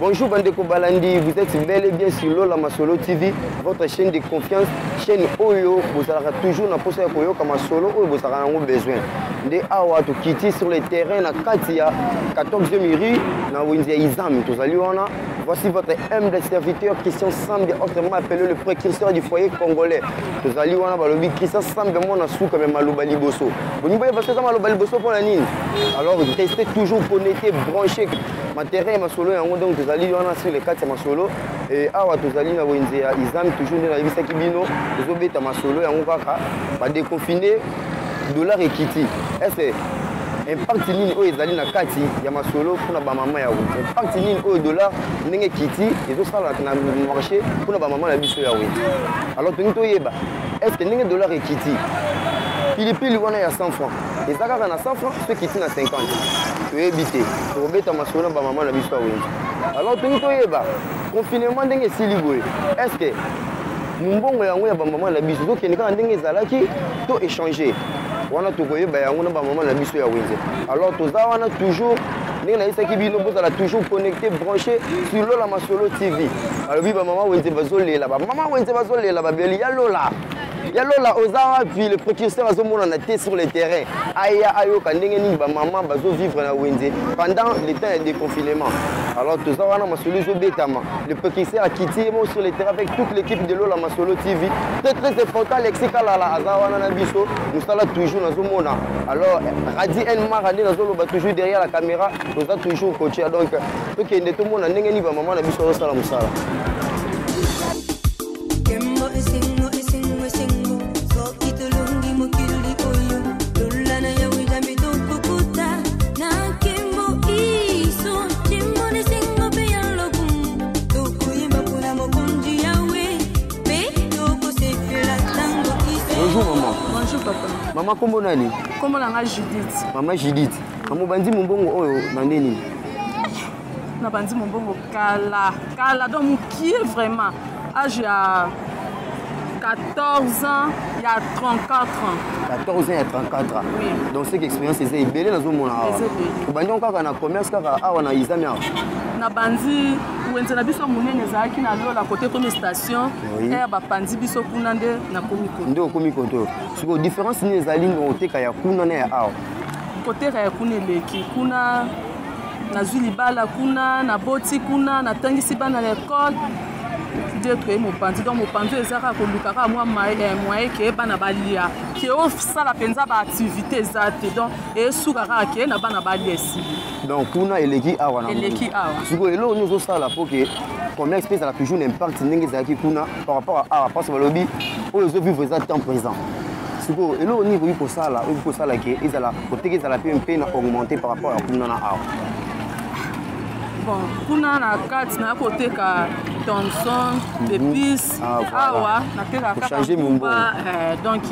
Bonjour Bandeko Balandi, vous êtes bel et bien sur Lola Masolo TV, votre chaîne de confiance, chaîne Oyo, vous allez toujours dans poste Oyo comme Masolo, vous avez besoin. De Awa to Kiti sur le terrain na Katia, 14e rue, na Winzia Izam, tous allez on a. Voici votre humble serviteur Christian Sambe, autrement appelé le précurseur du foyer congolais. Tous allez on a balobi Christian Sambe mon sou comme Maloba Liboso. Vous n'y voyez pas ça Maloba Liboso pour la ligne. Alors restez toujours connectés, branchés. Ma terrain Masolo, donc tous allez on a sur les 4 Masolo et Awa tous allez na Winzia Izam toujours dans la vie Sakibino, les obéta Masolo et on va déconfiner dollar et Kiti. Est-ce impact nini o ezali na kati ya masolo pour na ba mama ya wuti impact nini o dollar ndenge Kiti ezo sala na marché pour na ba mama na biso ya wuti. Alors toni to yeba est-ce que ndenge dollar et Kiti pilipili wana ya 100 francs ezaka na 100 francs ce Kiti na 50 to ebité to beta masolo na ba mama na biso ya wuti. Alors toni to yeba confinement ndenge sili boye est-ce que mbongo yango ya ba mama na biso to kenika ndenge ezalaki to échanger wana tokoye ba yango na ba mama na biso ya wenze. Alors toza wana toujours ndenge na isaki bino bozala toujours connecté branché sur Lola Masolo TV. Alors bi ba mama wenze bazolela ba mama wenze bazolela ba beli ya Lola ozawa puis le précurseur azomona na té sur le terrain aya ayoka ndenge ni ba mama bazo vivre na wenze pendant le temps de déconfinement. Alors toza wana masolo zo betama le précurseur a quitté mo sur le terrain avec toute l'équipe de Lola Masolo TV. Très important Alexis Kalala azawana na biso nous sala toujours nazomona. Alors Radi Enma Radi nazolo ba toujours derrière la caméra toza toujours coaché donc to kende to mona ndenge ni ba mama na biso sala musala. Bonjour maman. Bonjour papa. Maman comment nani? Comment la Judith? Maman Judith. Maman bandi mbongo oyo bandeni. Na bandi mbongo kala donc qui est vraiment âge à 14 ans, il y a 34 ans. 14 ans, il y a 34 ans. Oui. Donc cette expérience est belle dans le monde. Bandi on kaka na commerce kaka awa na izami. Na bandi wenze na biso munene zaki na Lola côté comme station et ba pandi biso kuna nde na komiko. Nde komiko to. Siko différence ni ezali ngoteka ya kuna na ya awa. Côté ya kuna leki kuna na zuli bala kuna na boti kuna na tangisi bana l'école. D'être mon pandi donc mon pandi ezaka ko lukaka moi moyen ke bana balia ke o sala penza ba activité zate donc et sukaka ke na bana balia si. Donc kuna eleki awa na. Eleki awa. Siko elo nous sala pour que comme espèce a toujours un impact ndenge zaki kuna par rapport à parce que lobby o ezo vivre ça temps présent. Siko elo ni ko sala ke ezala côté ezala peu na augmenter par rapport à kuna na awa. Bon, kuna na kati na côté ka Thomson, épices, awa na teka ka changer mon bon. Donc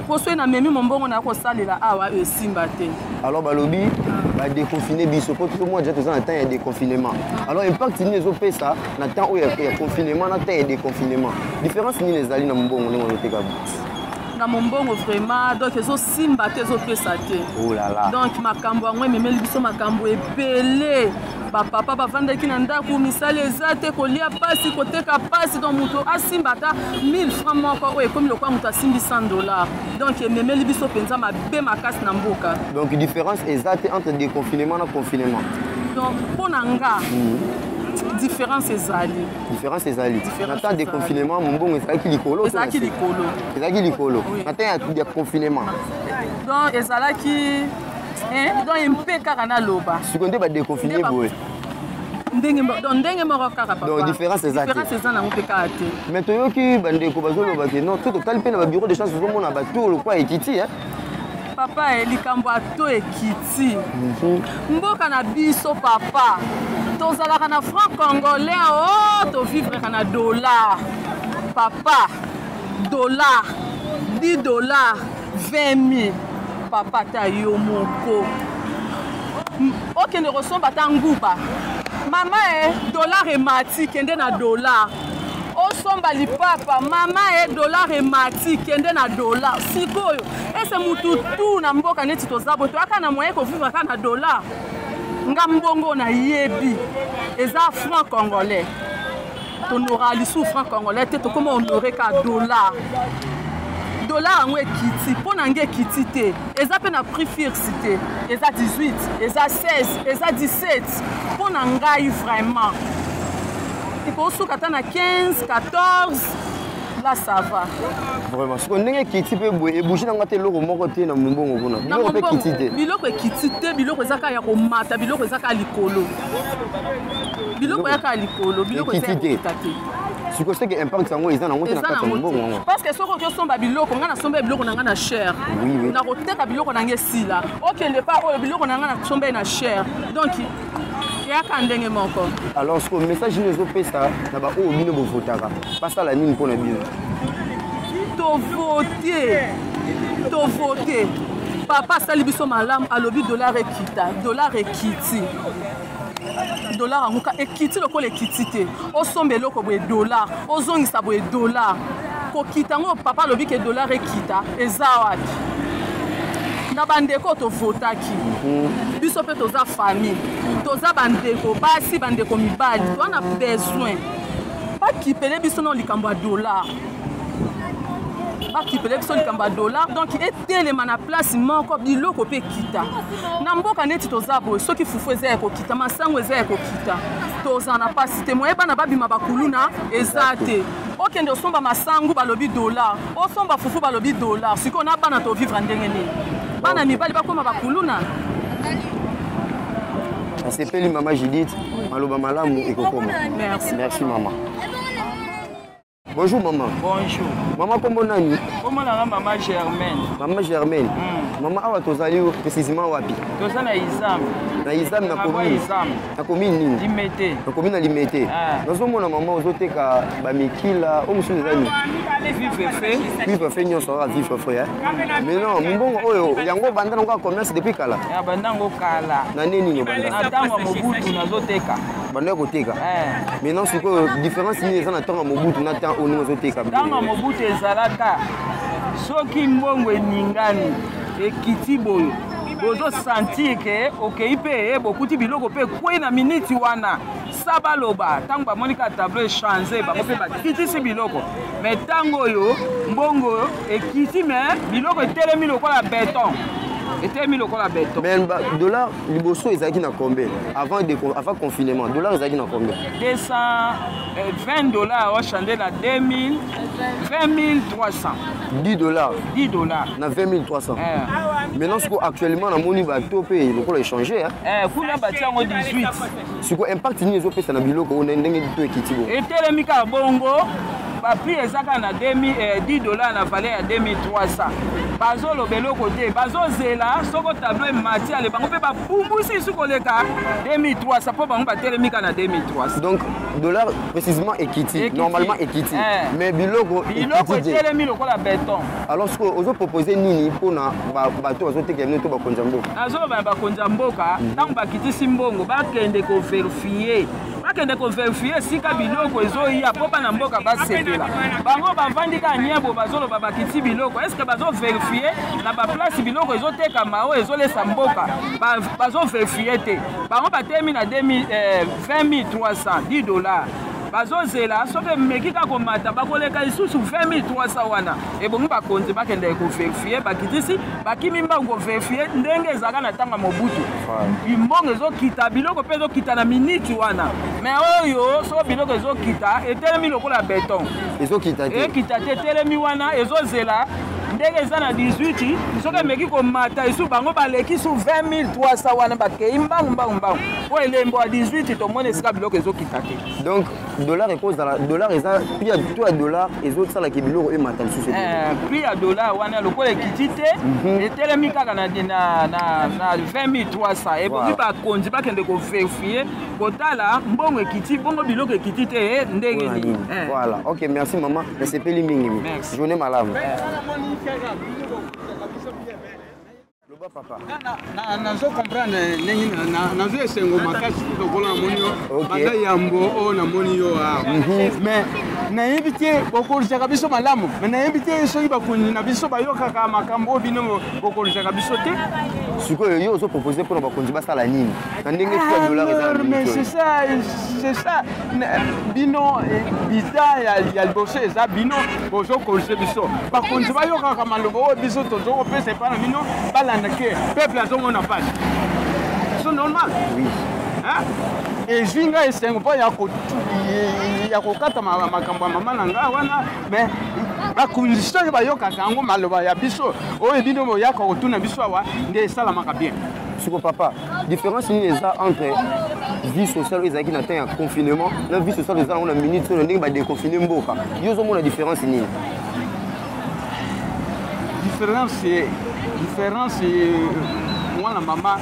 pour ceux na memi mon bon on a ko salela awa e simba te. Alors balobi ba déconfiner biso pour tout le monde déjà tout ça en temps de déconfinement. Alors impact ni les opé ça na temps où il y a confinement na temps de déconfinement. Différence ni les ali na mbongo on teka. Na mbongo vraiment donc ezo simba te ezo pesa te. Oh là là. Donc makambo angwe memeli biso makambo epelé. Papa bavandaki na ndako misala ezate kolia pasi koteka pasi donc muto asimba ta 1000 francs moko oyo comme le quoi muto asimbi $100. Donc memeli biso penza mabe makasi na mboka. Donc différence ezate entre déconfinement et confinement. Donc pona nga différence ezali. Différence ezali. Na temps de confinement mon bon ezaki likolo. Ezaki likolo. Ezaki likolo. Na temps de confinement. Donc ezalaki donc impeka kana loba. Seconde ba déconfiner boy. Ndenge moko kaka papa. Donc différence ezali. Différence ezali na mpeka te. Mais toyoki bande ko bazoloba ke non tout total pe na ba bureau de chance zo mona ba tour quoi ekiti hein. Papa likambo ato ekiti. Mboka na biso papa. Tozalaka na franc congolais to vivre kana dollar. Papa dollar 10 dollars 20 000. Papa ta yo moko. Ok ne resomba tanguba. Mama dollar et mati kende na dollar. Osomba li papa mama dollar et mati kende na dollar. Sikoyo ese mutu tu na mboka neti tozabo to aka na moyen ko vivre kana dollar. nga mbongo na yebi eza franc congolais tonora lisu franc congolais te tokoma honoré ka dollar yango ekiti mpo na nge ekiti te eza mpe na prix fixe te eza 18 eza 16 eza 17 mpo na ngai vraiment ekosuka ata na 15 14 là ça va vraiment siko ndenge kiti pe boye ebougi nanga te loko moko te na mbongo kuna biloko pe kiti te biloko ekiti te biloko ezaka ya komata biloko ezaka likolo biloko yaka likolo biloko ezaka te siko seke impact sango eza nango te na kati ya mbongo parce que soko osomba biloko nga nasomba biloko nanga na cher na koteka biloko nanga esila okende pa oyo biloko nanga na somba na cher donc yaka ndenge moko alors siko message ni ezopesa na ba oyo bino bovotaka basala nini mpona bino tovote papa asali biso malamu alobi dollar ekiti dollar anguka ekiti lokola ekiti te osomba eloko boye dollar ozongisa boye dollar kokita ngo papa alobi ke dollar ekita eza wapi na bandeko tovotaki biso mpe toza famille toza bandeko basi bandeko mibali toana besoin bakipele biso na likambo ya dollar bakipele biso likambo ya dollar donc etelema na place moko biloko mpe ekita na mboka neti toza boye soki fufu eza ya kokita masango eza ya kokita toza na pasi te moyebana babima bakuluna eza te okende osomba masango balobi dollar osomba fufu balobi dollar sikoyo na bana tovivre ndenge nini bana mibali bakoma bakuluna asepeli mama Judith maloba malamu ekokoma merci mama. Bonjour maman. Bonjour. Maman kombo nani? Kombo nanga mama Germaine. Mama Germaine. Maman awa tozali précisément wapi? Toza na Izam. Na Izam na commune. Na commune nini? Limete. Na commune na Limete. Nazomona maman ozoteka bamikila o musu ezali. Vive fait nyonso a vive frère. Mais non, mbongo oyo yango banda ngo commerce depuis kala. Ya banda ngo kala. Na nini ngo banda? Na tango mobutu nazoteka. Banda koteka. Mais non siko différence ni eza na tango mobutu na tango ono ozoteka. Tango mobutu ezalaka soki mbongo eningani ekiti boyo bozo sentir ke okei pe bokuti biloko pe kwe na minute wana sabaloba tango bamonika tableau changer bango pe bakitisi biloko mais tango oyo mbongo ekiti mais biloko etelemi lokola béton. Etelemi lokola béton. Mais dollar liboso ezaki na combien avant confinement dollar ezaki na combien? 220 dollars au changer na 2000 20300. 10 dollars. 10 dollars. Na 20300. Maintenant actuellement na moni bato pe lokola échanger kuna batia ngo 18. Siko impact ni ezopesa na biloko on ndenge to ekiti bo. Etelemi ka bongo ba prix ezaka na 10 dollars na valeur ya 2300. Bazolo beloko te bazozela soko tableau matière bango pe ba pumbusi sukoleka 2300 po bango batelemika na 2300. Donc dollar précisément ekiti normalement ekiti mais biloko etelemi lokola béton. Alors ce que ozo proposer nini pona bato bazoteka nini to bakonza mboka azoloba bakonza mboka tango bakitisi mbongo bakende ko vérifier sika biloko ezoya po bana mboka basepela bango bavandika nyebo bazoloba bakiti biloko est-ce que bazo vérifier na ba place biloko ezoteka mao ezolesa mboka bazo vérifier te bango batemi na 20300 10 dollars bazozela soki mekika komata bakoleka lisusu 20300 wana ebongo bakonzi bakende koverifie bakitisi bakimi mbango koverifie ndenge ezalaka na tanga mobutu bimbongo ezokita biloko mpe ezokita na miniti wana mais oyo so biloko ezokita etelemi lokola beton ezokita te etelemi wana ezozela ndenge eza na 18 soki emeki komata esu bango baleki su 20300 wana bakei mbangu po elembo ya 18 tomoni esika biloko ezokita te. Donc dollar ekozala dollar eza prix ya to ya dollar ezosalaki biloko emata lisusu prix ya dollar wana lokola ekiti te etelemi kaka na 20300 eboki bakonzi bakende koverifie kotala mbongo ekiti bongo biloko ekiti te ndenge nini. Voilà, ok, merci maman, nasepeli mingi journée malamu. loba papa nazo comprendre ndenge nazo esengo makasi lokola namoni yo baza yambo oyo namoni yo mais nayebi te bokolisaka biso malamu mais nayebi te soki bakonzi na biso bayokaka makambo oyo bino bokolisaka biso te sikoyo yo ozopropose mpona bakonzi basala nini na ndenge mais c'est ça bino biza ya liboso eza bino bozokolisa biso bakonzi bayokaka maloba oyo biso tozokopesa epai na bino balanda ke peuple azomona pasi so normal ezwi ngai esengo mpo ya kokata makambo ya mama na ngai wana mais bakonzi soki bayokaka yango maloba ya biso oyo bino boyaka kotuna biso awa nde esalamaka bien siko papa différence nini eza entre vie sociale ezalaki na temps ya confinement na vie sociale eza nango na minute oyo ndenge badeconfine mboka yo ozomona différence nini différence mwana mama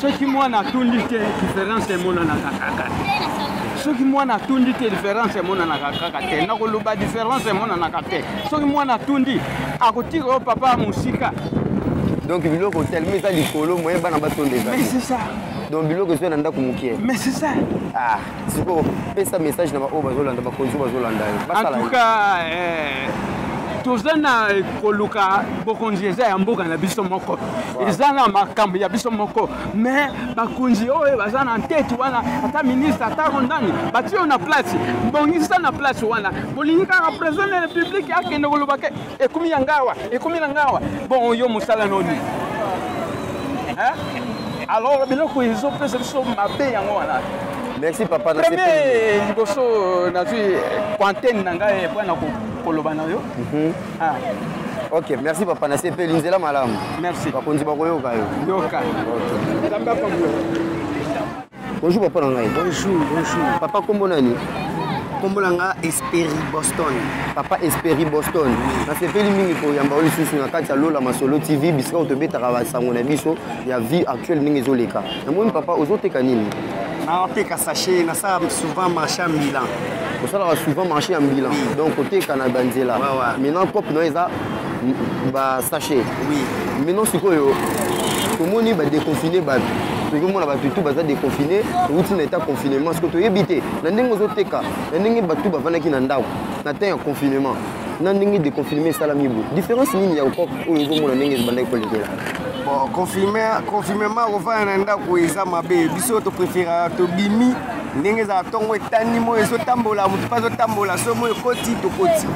soki mwana atundi te différence emonanaka kaka te soki mwana atundi te différence emonanaka kaka te nakoloba différence emonanaka te soki mwana atundi akotika oyo papa ya mosika donc biloko tellement eza likolo moyen bana batonda eza mais c'est ça donc biloko ezwa na ndako mokie mais c'est ça sikoyo pesa message na baoyo bazolanda bakonzi bazolanda en tout cas toza na koluka bokonzi eza ya mboka na biso moko eza na makambo ya biso moko mais bakonzi oyo baza na ntete wana ata ministre ata kondani batie oyo na place bongisa na place wana bolingi kaka président de la république akende koloba ke ekomi na ngawa bon yo mosala noni alors biloko ezopesa biso mabe yango wana merci papa na premier liboso nazwi antenne na ngai mpona koloba na yo ok merci papa na sepeli nzela malamu merci bakonzi bakoyoka yo yoka bonjour papa na ngai bonjour papa kombo nani kombo na nga Esperi Boston papa Esperi Boston nasepeli mingi koyamba o lisusu na kati ya Lola Masolo TV bisika oyo tobetaka basango na biso ya vie actuelle ndenge ezoleka namoni papa ozoteka nini naoteka sachet nasala souvent marché ya Milan osalaka souvent marché ya Milan donc oteka na banzela maintenant cope na eza basachet maintenant sikoyo tomoni badeconfine bato tokomona bato tu baza déconfiné outi na état confinement siko toyebi te na ndenge ozoteka na ndenge bato bavandaki na ndako na temps ya confinement na ndenge déconfinement esalami boye différence nini ya cope oyo ozomona ndenge ezobandaki kolekela bon confinement kovanda na ndako eza mabe biso topréféraka tobimi ndenge ezala ntongo etandi moyo ezotambola motu mpe azotambola so moyo ekoti tokoti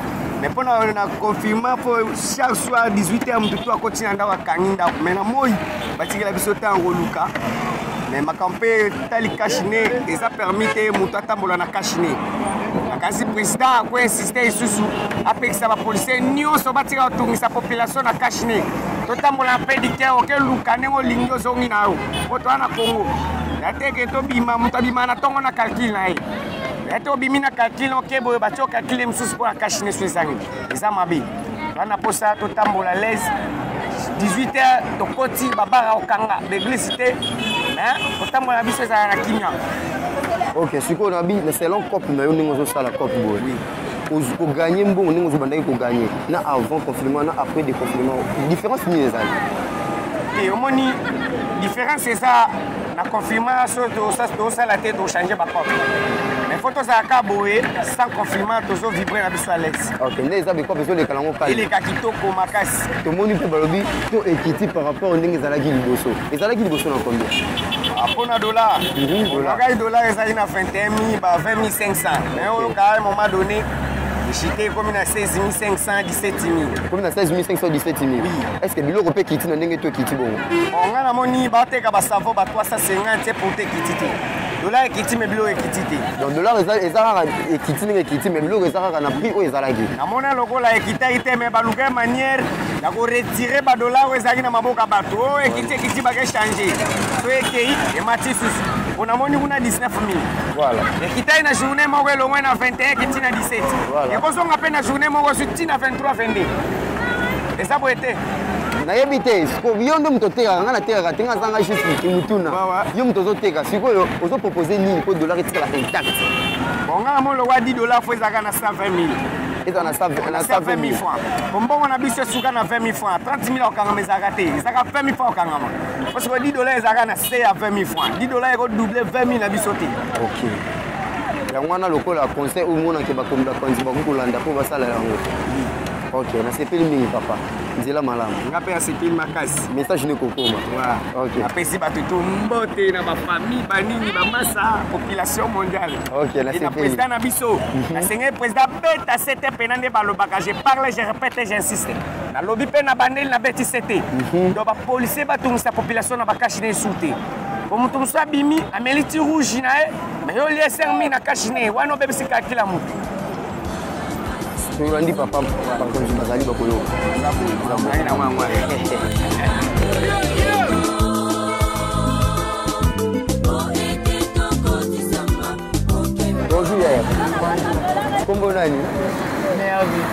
mais mpona na confinement mpo chaque soir 18h motu tu akoti na ndako akangi ndako mais na moi batikela biso ntango koluka mais makambo mpe tali kashine eza permis te motu atambola na kashine kasi président akoinsiste lisusu apekisa bapolisier nyonso batika kotungisa population na kashine totambola mpe dike okeluka ndenge olingi ozongi na yo po toa na congo yateke tobima moto abima na ntongo na calcule na ye yate obimi na calcule oke boye batie ocalcule mosusu mpo na kashine so ezangi eza mabe wana mposa totambola lese 18h tokoti babara okanga l'église te totambola biso ezala na kimia ok sikoyo nabi na selon cope na yo ndenge ozosala cope boye koganye mbongo ndenge ozobandaki koganye na avant confinement na après déconfinement différence nini ezali omoni différence eza na confinement so tosala te tochange bacope mais fo tozalaka boye sans confinement tozovibre na biso à l'aise ok nde eza bikope ezoleka nango kali eleka kitoko makasi tomoni mpe balobi to ekiti par rapport ndenge ezalaki liboso na combien mpona dollar olakaki dollar ezali na 21 000 ba 20 500 mais oyoka à un moment donné chité comme na 16 500 17 000 comme na 16 500 17 000 est-ce que biloko mpe kiti na ndenge to ekiti bongo nga namoni bateka basavo ba 350 pour te kiti te dollar ekiti me biloko ekiti te donc dollar eza kaka ekiti ndenge ekiti me biloko eza kaka na prix oyo ezalaki namona lokola ekitaki te me baluka manière ya koretire badollar oyo ezalaki na maboka bato oyo ekiti bakechange so ekei emati susu po namoni kuna 19 000 voilà ekitaki na journée moko elongwe na 21 ekiti na 17 ekozonga mpe na journée moko so ti na 23 22 eza boye te nayebi te yo nde moto otekaka nga natekaka te nga azanga juste mutuna yo moto ozoteka sikoyo ozopropose nini mpo dollar etikala intact bon nga namoni lokwa 10 dollar fo ezalaka na 120 000 eza na 120 000 francs mbongo na biso esuka na 20 000 francs 30 000 okangama ezalaka te ezalaka 20 000 francs okangama parce que 10 dollars ezalaka na se ya 20 000 francs 10 dollars ekodouble 20 000 na biso te ok yango wana lokola conseil omonake bakomi bakonzi bakokolanda mpo basala yango ok nasepeli mingi papa nzela malamu nga mpe asepeli makasi message ne kokoma apesi bato to mbote na bafamille banini bamasa population mondiale na président na biso nasengeli président beta sete mpena nde balobaka je parle je répète j'insiste nalobi mpe na bandeli na beti sete do bapolisier batungisa population na bakashi na esu te po moto mosu abimi ameli ti rouge na ye me yo lie 5 000 na kashi na ye wana obebisika kila motu tolandi papa bakonzi bazali bakoyoka bonjour yaya kombo nani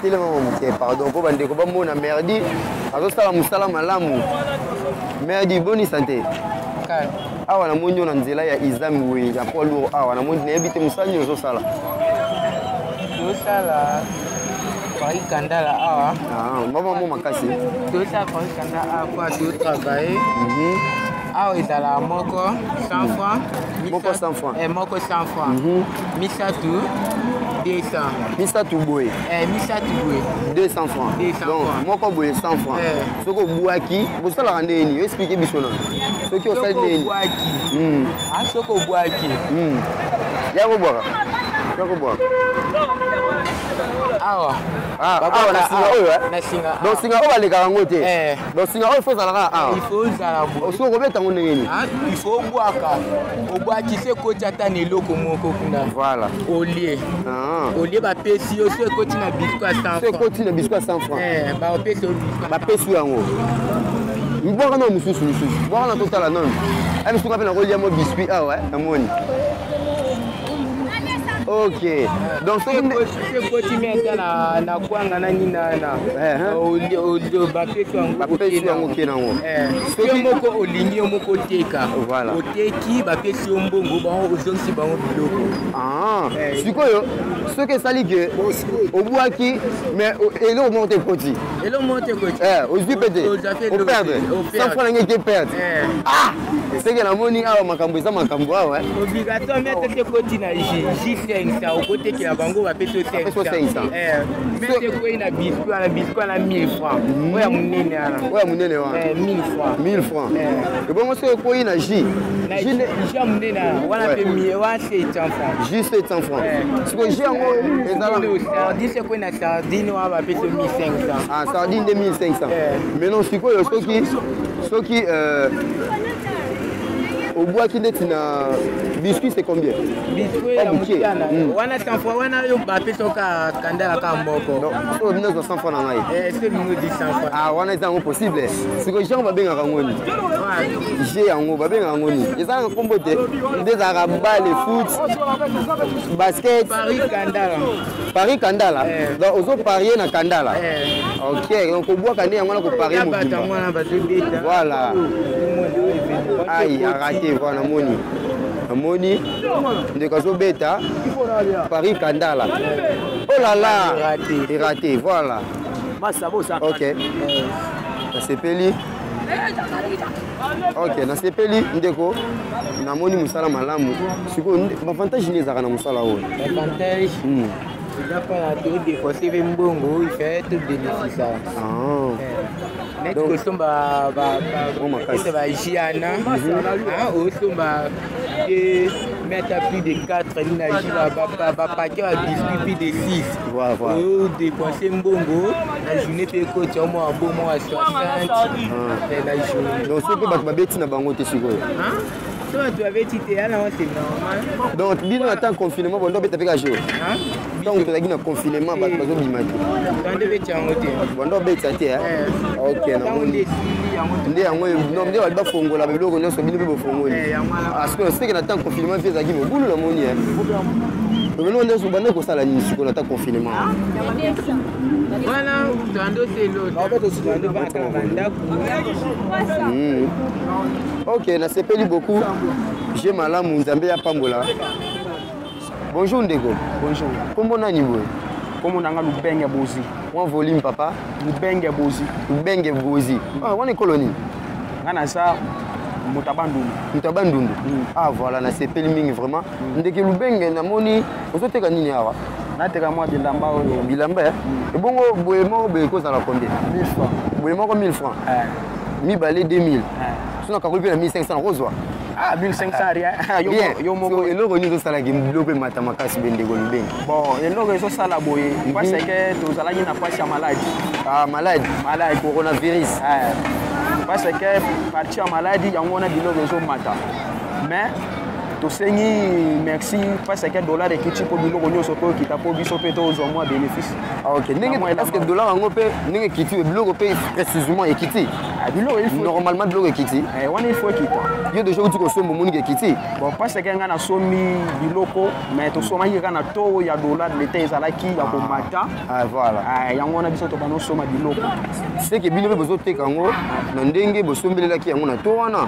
telema moke pardon mpo bandeko bamona merdi azosala mosala malamu merdi boni sante awa namoni yo na nzela ya izami weye ya poids lourd awa namoni nayebi te mosala nini ozosala tosala Paris Kandala awa mama mo makasi tosala Paris Kandala awa po totravaille awa ezala moko 100 francs moko 100 francs moko 100 francs misatu 200 misatu boye misatu boye 200 francs donc moko boye 100 francs soki obwaki bosalaka ndeni yo explike biso na soki osali ndeni soki obwaki ya kobwaka awa na singa oyo donc singa oyo balekaka yango te donc singa oyo ifo ezalaka awa soki okobeta yango ndenge nini ifo obwaki se ekoti ata na eloko moko kuna voilà olie bapesi yo so ekoti na biscuit ya 100 francs ekoti na biscuit ya 100 francs bapesi yango mbwaka na mosusu bwaka na totala noni misuka mpe nakolia mo biscuit awa namoni ok donc sekoti meta na kwanga nani nana bapesi yango ke nango soki moko olingi yo moko oteka oteki bapesi yo mbongo bango ozongisi bango biloko sikoyo soki esali ke obwaki mais eloko moko te ekoti ozwi pe te operde 100 francs nange ke perde seke namoni awa makambo eza makambo awa obligatoire mete tekoti na J500 okotekela bango bapesi 500 mete kwei na biscuit na 1000 francs oya monene wana 1000 francs ebongo soki ekwei na J ya monene wana mpe wana 700 francs J 700 francs siko J yango sardine sekwei na sardine wana bapesi 1500 sardine de 1500 maintenant sikoyo soki obwaki ndeti na biscuit c'est combien biscuit ya mutiana wana 100 francs wana yo bapesi oka kandala ka mboko so bino 100 francs na ngai c'est bino 100 francs wana eza yango possible siko jean babengaka ngoni je yango babengaka ngoni ezalaka kombo te nde ezalaka bale foot basket Paris Kandala donc ozoparie na Kandala ok donc obwaka nde yango na koparie mobimba voilà aïe arrêtez voilà namoni ndeko azobeta Paris Kandala oh là là raté voilà ok nasepeli ok nasepeli ndeko namoni mosala malamu sikoyo bavantage nini ezalaka na mosala oyo eza mpona todépense mbongo ife tobénéfice neti kosomba bajiana osomba meta plus de 4 lina ji bapake babiscuit plus de 6 odépense mbongo na journée mpe ekoti ya mwa bomo ya 60 na journée donc soki bato babeti na bango te sikoyo so bato babeti te yana wa c'est normal donc bino ata confinement bondo obeta mpe ka jeo ntango tozalaki na confinement bato bazobima te tande beti yango te bondo obeta te ok nde yango nde bali bafongola babiloko nyonso bino mpe bofongoli seke na ntango confinement mpe ezalaki mobulu namoni omeno nde banda kosala nini sikoyo na ntango confinement wana tando selotando bakala bandako ok nasepeli beaucoup je malamu nzambe ya pambola bonjour ndeko bonjour kombo nani boye Comme on a Lubenge Bozi. Un volume, papa. Lubenge Bozi. Lubenge Bozi. Ah, on est colonie. On a ça. Mutabandundu. Ah voilà, na sepeli mingi vraiment. Ndeke Lubenge na moni, ozoteka nini awa? Nateka moi bilamba oyo. Bilamba eh. Et bongo boyemo be ko za la combien? 1000 francs. Boyemo ko 1000 francs. Mi balé 2000. Sinon ka ko pe na 1500 rozwa. Ah 1500 rien. Yo moko eloko ni zo sala ki bloquer matamakasi bende ko Lubenge. Bon, eloko zo sala boye. Parce que to zala ni na place ya maladie. Ah malade. Malade coronavirus. Parce que partir maladie yango na biloko zo mata. Mais to sengi merci parce que dollar ekiti po biloko nyonso po kita po biso pe to zo moi bénéfice. Ah OK. Ndenge parce que dollar yango pe ndenge kiti biloko pe précisément ekiti. Biloko il faut normalement biloko ekiti. Wana il faut ekita. Yo déjà uti ko sombo moni ekiti. Bon parce que nga na somi biloko mais to soma yeka na to ya dollar l'état ezalaki ya ko mata. Ah voilà. Yango na biso to bano soma biloko. C'est que biloko bozo teka ngo na ndenge bosombelelaki yango na to wana.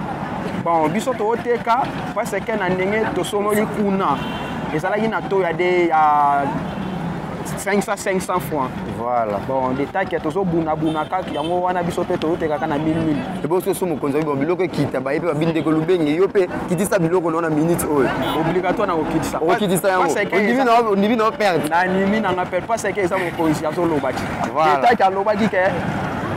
Bon, biso to teka parce que na ndenge to somoli kuna ezalaki na to ya de 500 francs. Voilà. Bon, détail que tozo buna kaka yango wana biso pe to teka kana 1000. Et bon so somo konza bo biloko kita ba epe ba binde ko Lubenge yo pe kitisa biloko na minute oyo. Obligatoire na kokitisa. O kitisa yango. On divine na perdre. Na nimi na perdre parce que ça mo conscience lo bati. Voilà. Détail que lo bati que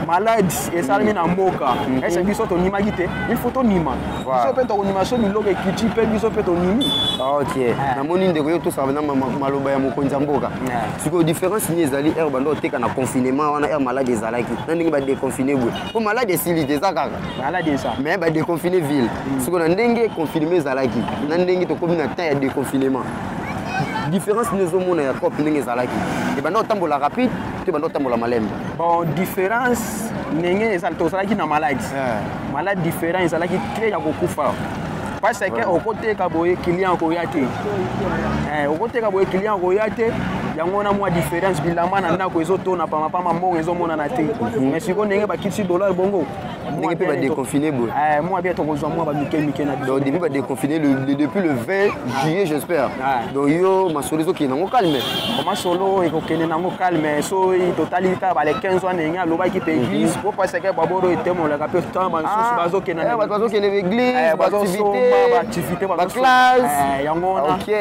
malade et salmi na mboka. Est-ce biso to nima gite? Il faut to nima. Biso pe to nima so biloko kiti pe biso pe to nimi. OK. Na moni ndeko yo to sa na maloba ya mokonza mboka. Siko différence ni ezali air bando teka na confinement wana air malade ezalaki. Na ndenge ba déconfiner bwe. Ko malade esili deza kaka. Malade ça. Mais ba déconfiner ville. Siko na ndenge confiner ezalaki. Na ndenge to komi na temps ya déconfinement. Différence nous au monde ya cop ndenge ezalaki. Et bando tambola rapide, te bando tambola malembe. Bon différence ndenge ezalaki na malade. Malade différent ezalaki très ya kokufa. Parce que au côté ka boye client ko yate. Au côté ka boye client ko yate, yango na moi différence bilamba na ndako ezoto na pama mbongo ezomona na te. Mais siko ndenge ba kitsi dollar bongo. Ndenge pe ba déconfiner bo. Moi bien to kozwa moi ba mike na biso. Donc début ba déconfiner depuis le 20 juillet j'espère. Donc yo ma solution qui nango calme. Ma solo e ko kene nango calme so i totalita ba les 15 ans ndenge aloba ki pe église pour parce que baboro etemo la ka pe tamba so bazo kena. Bazo kena église, activité ba classe yango na OK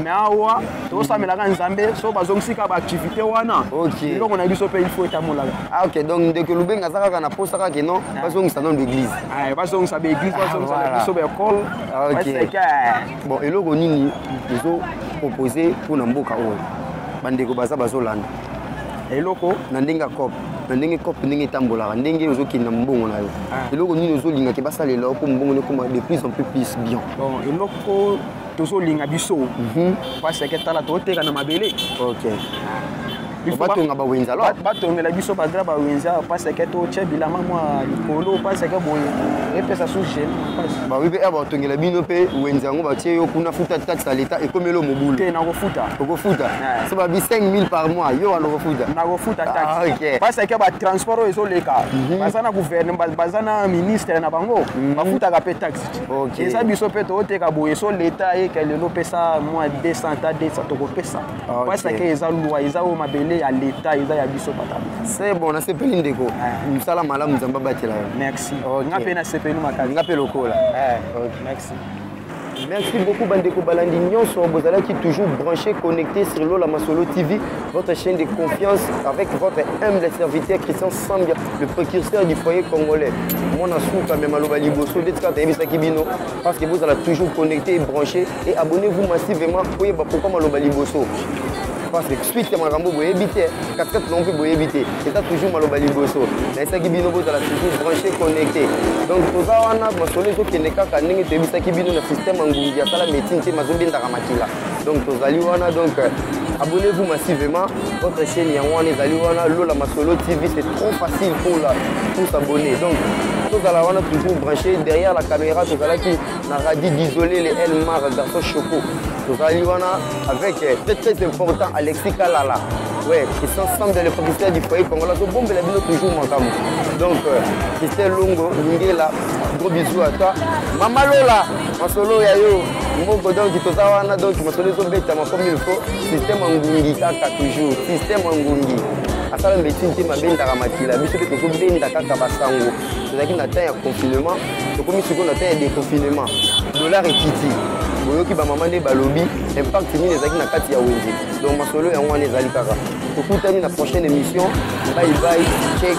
mais awa to samelaka nzambe so bazongisika ba activité wana OK iloko na biso pe il faut etamola. Ah OK donc dès que Lubenge azaka na posta ka que non bazongisa dans l'église bazongisa ba église bazongisa biso ba école. OK bon eloko nini izo proposer pour na mboka oyo bandeko baza bazolanda eloko na ndenge cop na ndenge cop ndenge tambolaka ndenge ozokina mbongo na yo eloko nini ozolinga ke basalela ko mbongo ne koma de plus en plus bien. Bon eloko tozolinga biso parce que tala toteka na mabele. OK il faut batonga ba wenza alors batongela biso badra ba wenza parce que to che bilama moi likolo parce que boye epesa sous gel ba oui pe batongela bino pe wenza ngo ba tie yo kuna futa taxe à l'état et comme lo mobulu te na ko futa c'est ba bi 5000 par mois yo alo ko futa na ko futa taxe. OK parce que ba transport ezo leka bazana gouvernement bazana ministre na bango ba futa ka pe taxe. OK et ça biso pe to teka boye so l'état et que le pesa moi 200 to ko pesa parce que eza loi eza o mabele à l'état eza ya biso pata. C'est bon, na sepeli ndeko. Msala malamu nzamba batela. Merci. Ngape na sepeli makazi. Ngape lokola. Merci. Merci beaucoup Bandeko Balandi Nyonso, Bozala qui est toujours branché, connecté sur Lola Masolo TV, votre chaîne de confiance avec votre humble serviteur Christian Sambia, le précurseur du foyer congolais. Mon Asouka, même Aloba Liboso, parce que vous allez toujours connecté et branché et abonnez-vous massivement pour pourquoi Maloba Liboso. Parce que suite à Marambo, vous évitez, 4 non plus vous évitez. C'est toujours Maloba Liboso. Mais ça qui bino vous allez toujours branché, connecté. Donc tout ça on a Masolo qui n'est qu'à n'engue te bisa qui bino le système en Goudia, ça la médecine c'est Mazobin Daramakila. Donc tout ça wana donc abonnez-vous massivement votre chaîne Yanwan et Zaliwana Lola Masolo TV, c'est trop facile pour s'abonner. Donc tout ça on a toujours branché derrière la caméra, tout ça qui n'a radis d'isoler les Elmar garçon Choco. Tout ça avec très important Alexis Kalala. Ouais, ils sont ensemble dans le professeur du foyer congolais. So bon, la toujours manquable. Donc Christelle Longo, Lingela, gros bisous à toi. Maman Lola, Masolo Yayo. Mboko donc toza wana donc masolo ezobetama comme il faut système ngungi kaka toujours système ngungi asala médecine te mabendaka makila biso mpe tozobenda kaka basango tozalaki na temps ya confinement tokomi sikoyo na temps ya déconfinement dollar ekiti boyoki bamama nde balobi impact nini ezalaki na kati ya wenze donc masolo yango wana ezali kaka tokutani na prochaine émission bye bye check